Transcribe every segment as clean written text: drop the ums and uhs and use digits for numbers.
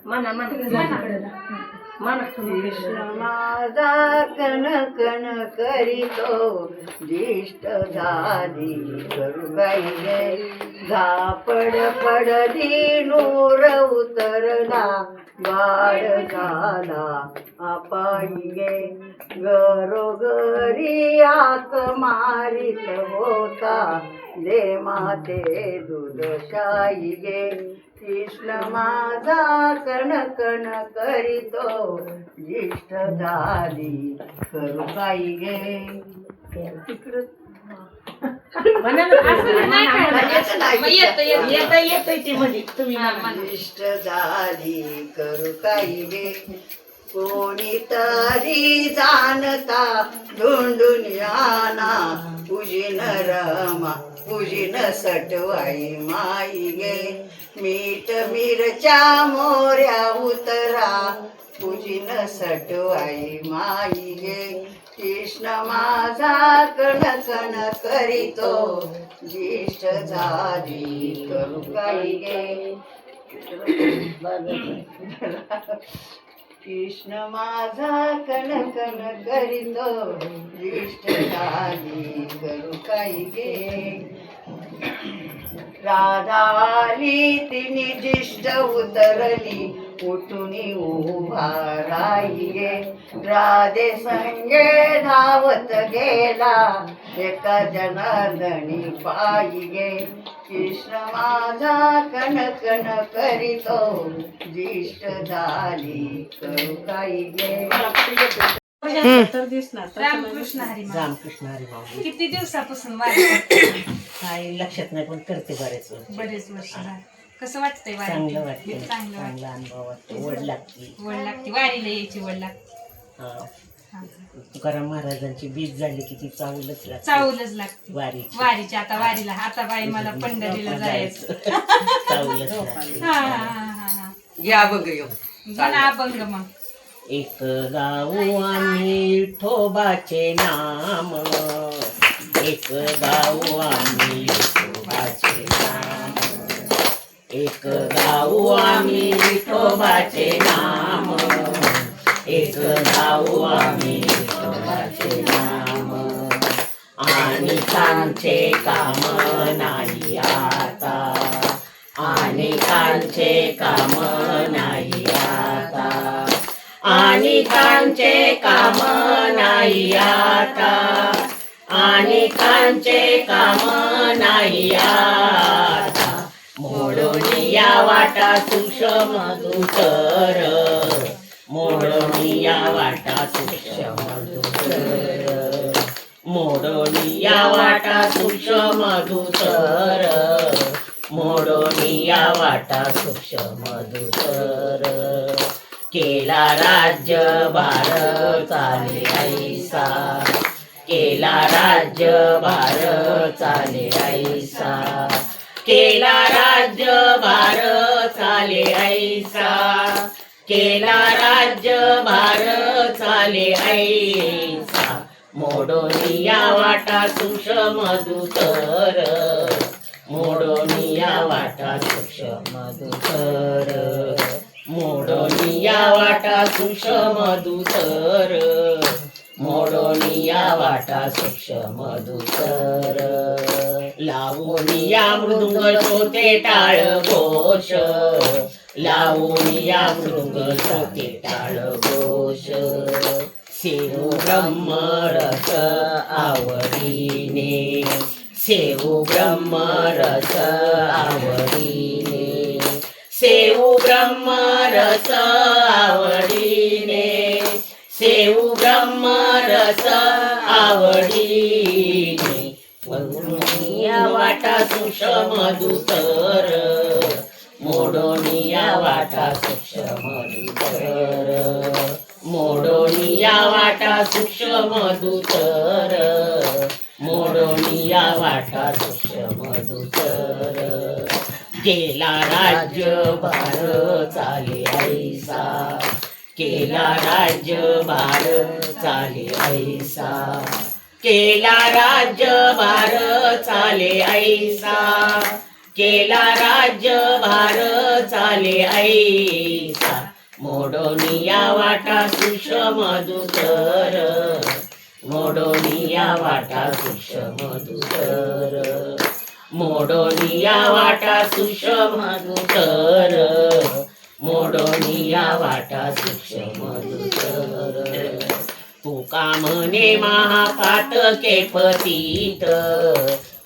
म्हणा कृष्ण माझा कण कण करीतो दिष्ट झाली करू गाई झापड पडली नूर उतरला गाड झाला अपाई गे घरोघरी आक मारित होता दे माते दूध शाई गे कृष्ण माझा कण कण करीतो ज्येष्ठ झाली करू काही गे ज्येष्ठ झाली करू काही गे कोणीतरी जाणता धुंडून याना पूजिन रमा पूजिन सटवाई माई गे मीठ मिरच्या मोऱ्या उतरा पूजिन सटवाई माई गे कृष्ण माझा कण कण करीतो ज्येष्ठ झाली करू काही गे कृष्ण माझा कण कण करीतो ज्येष्ठ झाली करू काही गे राधा आली तिने ज्येष्ठ उतरली उठून उभा राही गे राधे संगे धावत गेला एका जनार्दनी पायी गे कृष्ण माझा कण कण करीतो ज्येष्ठ झाली करू काही गे रामकृष्ण हरी रामकृष्ण हरी माऊली किती दिवसापासून वारी काही लक्षात नाही पण करते बरेच वर्ष. बरेच वर्ष झाली. कसं वाटतंय वारी चांगलं वाटतं चांगलं वाटतं चांगला अनुभव वाटतो वड लागते वड लागते वारीला यायची वड लागते हा. हा. तुकाराम महाराजांची बीज झाली की ती चावलच लागते चावलच लागते वारीची वारीची आता वारीला आता बाई मला पंढरीला जायचं चावलच लागते हा हा हा हा या बघ यो जुना अभंग मग एक गाऊ आम्ही विठोबाचे नाम एक गाऊ आम्ही विठोबाचे नाम एक गाऊ आम्ही विठोबाचे नाम एक गाऊ आम्ही विठोबाचे नाम आणि कांचे काम नाही आता आणि कांचे काम नाही आता आणि कांचे काम नाही आता आणि कांचे काम नाही आता मोडून या वाटा सूक्ष्म मधुकर मोडून या वाटा सूक्ष्म मधुकर मोडून या वाटा सूक्ष्म मधुकर मोडून या वाटा सूक्ष्म मधुकर केला राज्य भार चाले ऐसा केला राज्य भार चाले ऐसा केला राज्य भार चाले ऐसा केला राज्य भार चाले ऐसा मोडून या वाटा सूक्ष्म मधुकर मोडून या वाटा सूक्ष्म मधुकर मोडून या वाटा सूक्ष्म मधुकर मोडून या वाटा सूक्ष्म मधुकर लावून या मृदुंग श्रोते टाळ घोष लावून या मृदुंग श्रोते टाळ घोष सेवू ब्रह्मरस आवडीने सेवू ब्रह्मरस आवडीने सेवू ब्रह्मरस आवडीने सेवू ब्रह्मरस आवडीने या वाटा सूक्ष्म मधुकर मोडून या वाटा सूक्ष्म मधुकर मोडून या वाटा सूक्ष्म मधुकर मोडून या वाटा सूक्ष्म मधुकर केला राज्य भार चाले ऐसा केला राज्य भार चाले ऐसा केला राज्य भार चाले ऐसा केला राज्य भार चाले ऐसा मोडोनिया वाटा सुषमधुकर, मोडोनिया वाटा सुषमधुकर, मोडोनिया वाटा सुषमधुकर, मोडोनिया वाटा सुषमधुकर. तुका म्हणे महापातके पतित,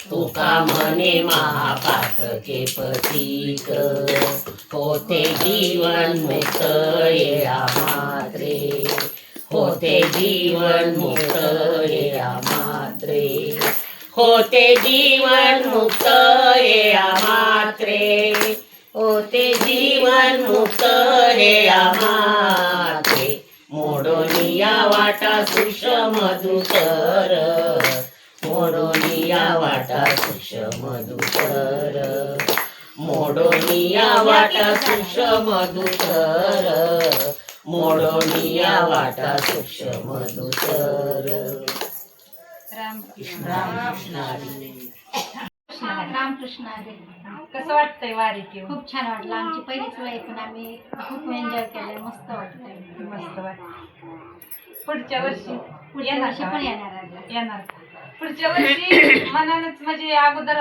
तुका म्हणे महापातके पतित, होते जीवन मुक्त येळा मात्रे, होते जीवन मुक्त येळा मात्रे, होते जीवन मुक्त येळा मात्रे, होते जीवन मुक्त येळा मात्रे. मोडोनिया वाटा सुषमधुकर, मोडोनिया वाटा सुषमधुकर, मोडोनिया वाटा सुषमधुकर, मोडोनिया वाटा सुषमधुकर. रामकृष्ण रामकृष्ण हरी. रामकृष्ण हरी. कसं वाटतंय वारी घेऊन? खूप छान वाटलं. आमची पहिलीच वेळ पण आम्ही खूप एन्जॉय केलं. मस्त वाटतंय. मस्त वाटत. पुढच्या वर्षी पुढच्या येणार वर्षी का? पण येणार आहे. येणार. पुढच्या वर्षी मनानच म्हणजे अगोदर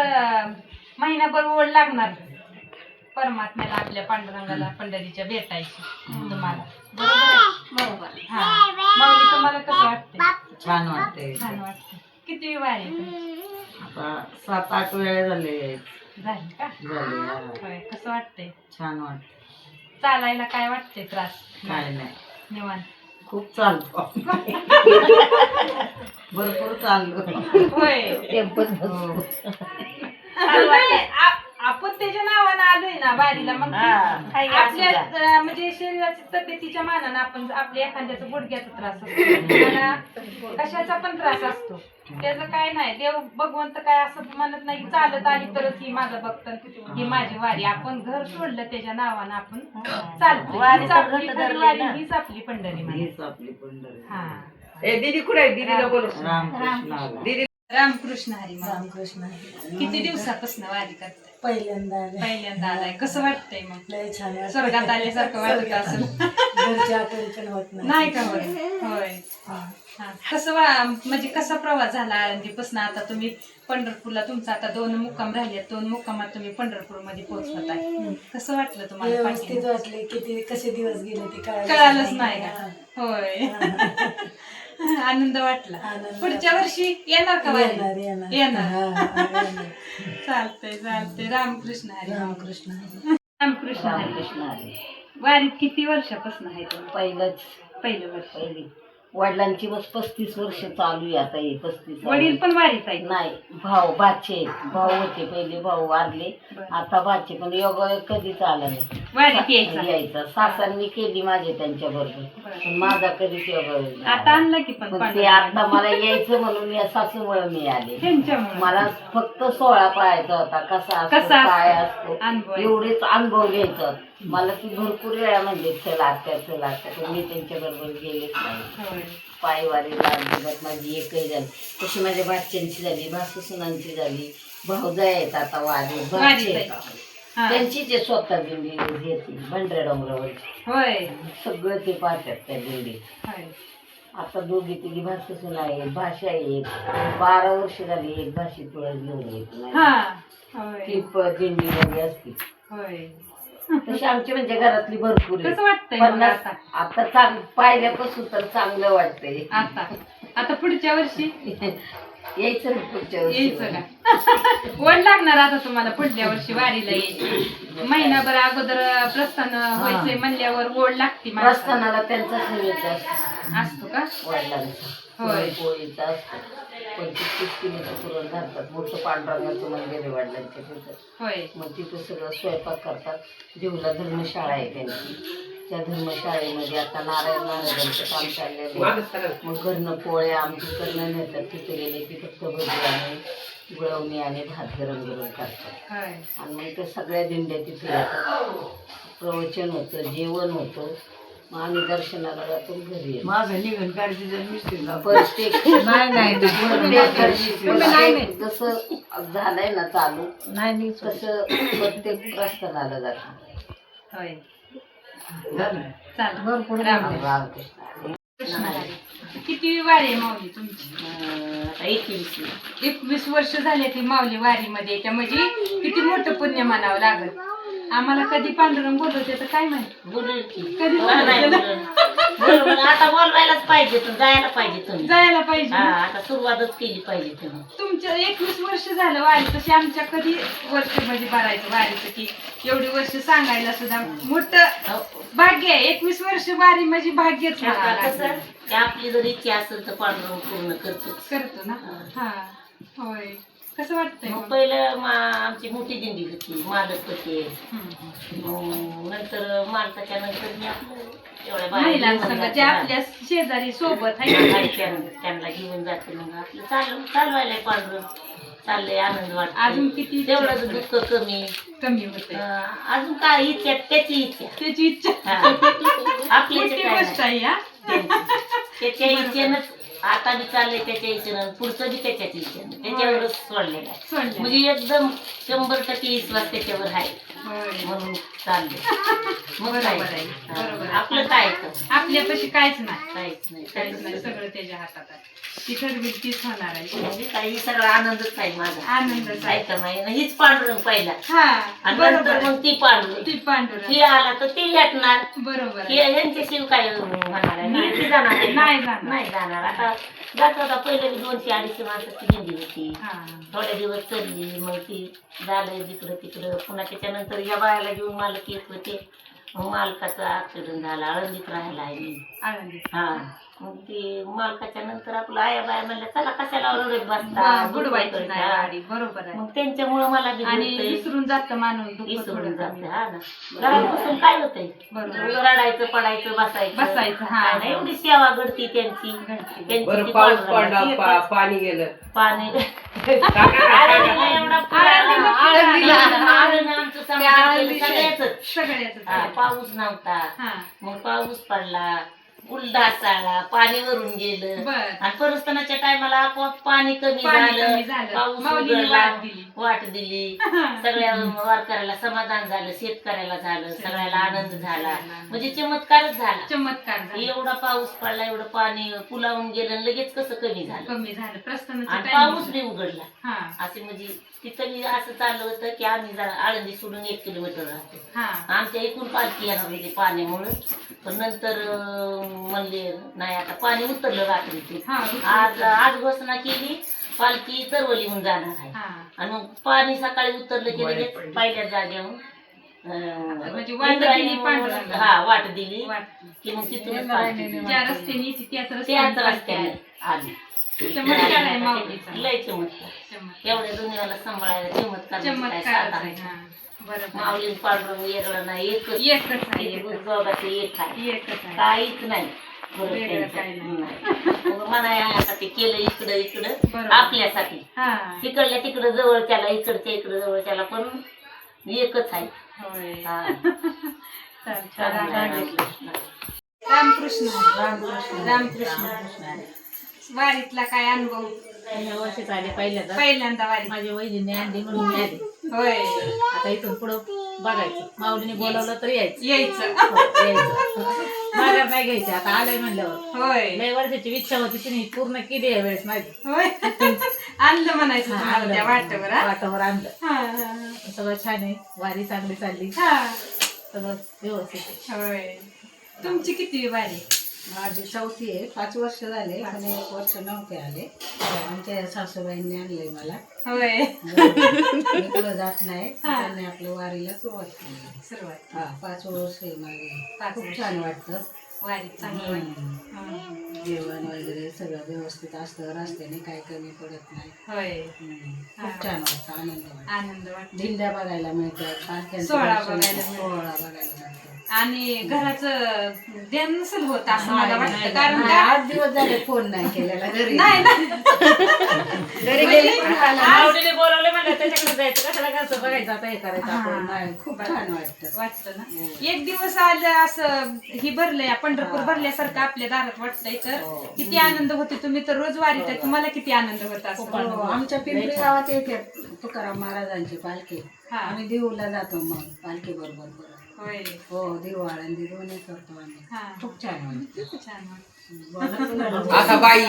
महिनाभर ओढ लागणार परमात्म्याला, आपल्या पांडुरंगाला, पंढरीच्या भेटायची तुम्हाला. बरोबर. हा माऊली, तुम्हाला कसं वाटतंय? छान वाटते. छान वाटतं. किती वारी आहे तुमची? आता 7-8 वेळा झाले. झाली का? झाले हा. होय. कसं वाटतंय? छान वाटते. चालायला काय वाटतंय त्रास? काय नाही, निवांत. खूप चालतो. भरपूर चाललो. होय. हो. नाही, आपण त्याच्या नावानं आलोय ना वारीला, मग ते आपल्या म्हणजे शरीराची तब्येतीच्या मानानं आपण आपल्या एखाद्याचा गुडघ्याचा त्रास असतो, मला कशाचा पण त्रास असतो, त्याचं काय नाही. देव भगवंत काय असं म्हणत नाही की चालत आली तरच ही माझं भक्त, ही माझी वारी. आपण घर सोडलं त्याच्या नावानं आपण चालतो. हीच आपली खरी वारी, हीच आपली पंढरी म्हणे. हीच आपली पंढरी. हा. दीदी कुठे आहे? दीदीला बोल. रामकृष्ण. दीदी रामकृष्ण हरी. माऊली. रामकृष्ण हरी. किती दिवसापासून वारी करते? पहिल्यांदा आले. पहिल्यांदा आलाय. कसं वाटतंय मग? लय छान वाटलं. स्वर्गात आल्यासारखं वाटत असेल. घरची आठवण पण होत नाही का होय? होय. हा. कसं म्हणजे कसा प्रवास झाला आळंदीपासून आता तुम्ही पंढरपूरला? तुमचा आता 2 मुक्काम राहिले, 2 मुक्कामात तुम्ही पंढरपूर मध्ये पोहोचत आहे. कसं वाटलं तुम्हाला? व्यवस्थित पाठीमागे? वाटले. किती कसे दिवस गेले ते कळालंच नाही का? होय. आनंद वाटला. आनंद. पुढच्या वर्षी येणार का वारी? येणार येणार येणार. येणार. चालतंय चालतंय. रामकृष्ण हरी. रामकृष्ण हरी. रामकृष्ण हरी. कृष्ण आहे. वारीत किती वर्षापासून आहे तुम्ही? पहिलं वर्ष. पहिली वडिलांची बस 35 वर्ष चालू आहे आता. हे 35. वडील पण वारीत आहेत? नाही, भाऊ बाचे भाऊ होते. पहिले भाऊ वारले, आता बाचे. पण योग कधीच आला नाही वारीत यायचा. यायचा. सासांनी केली माझे त्यांच्या बरोबर, पण माझा कधीच योग आता आणलं की पण ते आता मला यायचं म्हणून या सासूमुळे मी आले. त्यांच्यामुळे मला फक्त 16 पाहायचा होता, कसा असतो कसा असतो? काय असतो अनुभव. एवढेच अनुभव घ्यायचा होता. मला ती भरपूर वेळा म्हणजे चला आत्या, पण मी त्यांच्या बरोबर गेलेच नाही. होय. पायवारीला अजिबात माझी एकही झाली. तशी माझ्या बाच्यांची झाली, भासूसुनांची झाली, भाऊजा आहेत आता वारीत, वारीत भाचे आहेत. आहेत. हा. त्यांची जे स्वतः दिंडी घेतली भंडऱ्या डोंगरावरची, होय. सगळं ते पाहतात त्या दिंडीत. होय. आता 2-3 भासूसून आहेत, भाषा आहेत. 12 वर्ष झाली एक भाषी तुळस घेऊन येत हा. नाही. होय. ती दिंडी वगैरे असते होय. तशी आमची म्हणजे घरातली भरपूर आहे. कसं वाटतंय मग 50 आता? आता पाहिल्यापासून तर चांगलं वाटतंय. आता पुढच्या वर्षी यायचं ना पुढच्या वर्षी. यायचं का? वड लागणार आता तुम्हाला पुढल्या वर्षी वारीला यायची. महिनाभर अगोदर प्रस्थान व्हायचंय म्हणल्यावर ओढ लागते माणसाला. प्रस्थानाला त्यांचाच निमित्त असतो का? वडिलांचा होय. पोळीचा असतो. 25-30 किलोचं पुरण घालतात. मोठं पांडुरंगाचं मंदिर आहे वडिलांच्या तिथं. होय. मग तिथं सगळं स्वयंपाक करतात. देऊला धर्मशाळा आहे त्यांची. त्या धर्मशाळेमध्ये आता नारायण महाराजांचं काम चाललेलं आहे. मग घरनं पोळ्या आमची करणं नेतात. तिथे गेले की फक्त भजी आणि गुळवणी आणि भात गरम गरम करतात. होय. आणि मग ते सगळ्या दिंड्या तिथे येतात. प्रवचन होतं, जेवण होतं. मग आम्ही दर्शनाला जातो, घरी येतो. माझं निघण काढची जन्मिस्तीला प्रत्येक नाही प्रत्येक जसं झालंय ना चालू नाही तसं प्रत्येक प्रस्थानाला जातो. होय. झालं चालेल. भरपूर राम. गर्दी. रामकृष्ण कृष्ण हरी. किती वारी आहे माऊली तुमची? आता 21 21 वर्ष झाले ती माऊली वारीमध्ये येत्या म्हणजे किती मोठं पुण्य मानावं लागत. आम्हाला कधी पांडुरंग बोलवते तर काय माहिती बोलू की कधी मला नाही बोलवते? बोलू. आता बोलवायलाच पाहिजे तर जायला पाहिजे तुम्ही जायला पाहिजे. हा आता सुरुवातच केली पाहिजे तुम्ही तुमच्या 21 वर्ष झालं वारी तशी आमच्या कधी वर्ष म्हणजे भरायचं वारीचं की एवढी वर्ष सांगायला सुद्धा मोठं भाग्य आहे. 21 वर्ष वारी म्हणजे भाग्यच आता म्हणावं कसं लागतं. की आपली जर इच्छा असेल तर पांडुरंग पूर्ण करतो. करतो ना. हा होय. कसं वाटतंय मग मग? पहिलं आमची मोठी दिंडी होती मालक होते. हम्म. नंतर मालकाच्या नंतर मी आपलं एवढ्या बाया घेऊन महिलांसंग जाते जे ना. आपल्या शेजारी सोबत आहे काही त्यांना घेऊन जाते मग आपलं चालवायला पांडुरंग चाललंय आनंद वाटतो. अजून किती तेवढंच दुःख कमी. कमी होते अजून काय इच्छा त्याची इच्छा त्याची इच्छा. हा. आपली मोठी इच्छा काय गोष्ट नाही. आहे हा. त्याच्या इच्छेनंच आता बी चाललंय त्याच्या इच्छेनं पुढचं बी त्याच्याच इच्छेनं त्याच्यावरच सोडलेलं आहे. सोडलं. म्हणजे एकदम 100% विश्वास त्याच्यावर आहे होय. म्हणून चाललंय. मग काय बरोबर आहे. बरोबर आहे. आपलं काय तर आपल्यापाशी काहीच नाही. काहीच नाही. काहीच नाही. सगळं त्याच्या हातात आहे. ती ठरवी तीच होणार आहे. म्हणजे काही सगळा आनंदच आहे माझा. आनंदच आहे. काय का नाही हीच पांडुरंग पहिला हा आणि बरोबर नंतर आहे. मग ती पांडुरंग ती पांडुरंग. ती आला तर ती भेटणार. बरोबर हे आहे. यांच्याशिव काय होणार आहे मी ती जाणार आहे. नाही जाणार. नाही जाणार. आता जात होता पहिले 200-250 माणसाची दिंडी होती. हा. थोड्या दिवस चालली मग ती झालं जिकडं तिकडं पुन्हा त्याच्यानंतर या बायाला घेऊन मालक येत होते. मग मालकाचा ऍक्सिडेंट झाला आळंदीत राहायला आहे मी. आनंदी. हा मग ते मालकाच्या नंतर आपलं आया बाया म्हणल्या चला कशाला रडत बसता बुडवायची नाही हा. गाडी. बरोबर आहे. मग त्यांच्यामुळं मला बी आणि होतंय. विसरून जात माणूस दुःख विसरून थोडं जाते. कमी. हा ना घरात बसून काय होतंय बरोबर. रडायचं पडायचं बसायचं बसायचं, हा. काय नाही, एवढी सेवा घडती त्यांची बरं ती पाऊस पांडुरंगाची पडला एकच पाणी गेलं पाणी आळंदीला एवढा पूर आला. आळंदीला. आळंदीला आमचं समाधान केलं सगळ्याचंच. सगळ्याच हा, पाऊस नव्हता हा. मग पाऊस पडला उलदास आला पाणी वरून गेलं बर. आणि परस्थानाच्या टायमाला आपोआप पाणी कमी पाणी कमी झालं झालं. पाऊस माऊलीने उघडला, वाट दिली. वाट दिली सगळ्या वारकऱ्याला समाधान झालं शेतकऱ्याला झालं सगळ्याला आनंद झाला म्हणजे चमत्कारच झाला. चमत्कार झाला. एवढा पाऊस पडला एवढं पाणी पुलावून गेलं आणि लगेच कसं कमी झालं कमी झालं प्रस्थानाच्या आणि time पाऊस ला. बी उघडला. हा. असे म्हणजे तिथं मी असं चाललं होतं की आम्ही जरा आळंदी सोडून 1 किलोमीटर राहतो. हा. आमच्या एकूण पालखी येणार होती पाण्यामुळं पण नंतर म्हणले नाही आता पाणी उतरलं रात्रीचे. हा. आज घोषणा केली पालखी चरवलीहून जाणार आहे हा. आणि मग पाणी सकाळी उतरलं की लगेच पहिल्या जागेहून म्हणजे वाट दिली पांडुरंगाला. हा वाट दिली वाटतं. की मग तिथून पालखी गेली. ज्या रस्त्याने येते त्याच त्याच रस्त्याने आली. चमत्कार आहे माऊलीचा. लय चमत्कार चमत्कार. एवढ्या दुनियाला सांभाळायला चमत्कार म्हणजे काय चमत्कार साधा आहे. आहे. हा. बरोबर. माऊली पांडुरंग वेगळं नाही एकच एकच आहे. एक एकच. दोघाचं एक आहे एकच आहे. काहीच नाही बरं वेगळं त्यांचं. काही नाही. नाही. मग म्हणा यासाठी केलं इकडं बरोबर. आपल्यासाठी हा. तिकडल्या तिकडं जवळच्याला इकडच्या इकडं जवळच्याला पण एकच आहे. होय. हा. चल, चला. रामकृष्ण रामकृष्ण. वारीतला काय अनुभव? वर्षात आले पहिल्यांदा पहिल्यांदा वारी. माझ्या वहिनीने आणली म्हणून मी आली. होय. आता इथून पुढं बघायचं माऊलीने बोलावलं तर यायचं. यायचं. हो, यायचं. माघार नाही घ्यायची आता आलंय म्हणल्यावर. होय. लय वर्षाची इच्छा होती तिने पूर्ण केली या वेळेस माझी. होय. आणलं म्हणायचं तुम्हाला त्या वाटेवर. हा? वाटावर आणलं. हा, हा, सगळं छान आहे वारी चांगली चालली हा. सगळं व्यवस्थित आहे. होय. तुमची किती वारी? माझी 4थी आहे. 5 वर्ष झाले पण 1 वर्ष नव्हते आले. आमच्या सासूबाईंनी आणलंय मला. होय. मी कुठं जात नाही त्यांनी आपल्या वारीला सुरुवात केली. सुरुवात. हा 5 वर्ष आहे माझे. 5 खूप वर्ष. छान वाटतं. वारी चांगली वाटते. जेवण वगैरे सगळं व्यवस्थित असतं रस्त्याने काही कमी पडत नाही. होय. खूप छान वाटतं आनंद वाटतो. आनंद वाटतो. दिंड्या बघायला मिळतात पालख्यांचं सोहळा दर्शन, बघायला मिळतो. सोहळा बघायला मिळतो. आणि घराचं ध्यान नसेल होत असं मला वाटतं कारण नाही, का 8 दिवस झाले फोन नाही केलेला घरी. नाही ना. घरी गेले पण आला नाही. माऊलीने बोलावलं म्हणलं त्याच्याकडे जायचं कशाला घरचं बघायचं आता हे करायचं आपण. नाही, खूप छान वाटतं. वाटतं ना. एक दिवस आलं असं ही भरलंय पंढरपूर भरल्यासारखं आपल्या दारात वाटतंय तर किती आनंद होते. तुम्ही तर रोज वारीत आहे तुम्हाला किती आनंद होत असं. हो, आमच्या पिंपरी गावात येते तुकाराम महाराजांची पालखी. हा. आम्ही देऊला जातो मग पालखी बरोबर परत. होय हो दिवा आळंदी दोन्ही करतो आम्ही हा खूप छान वाटतं छान वाटतं. बोला तुम्हाला. आता बाई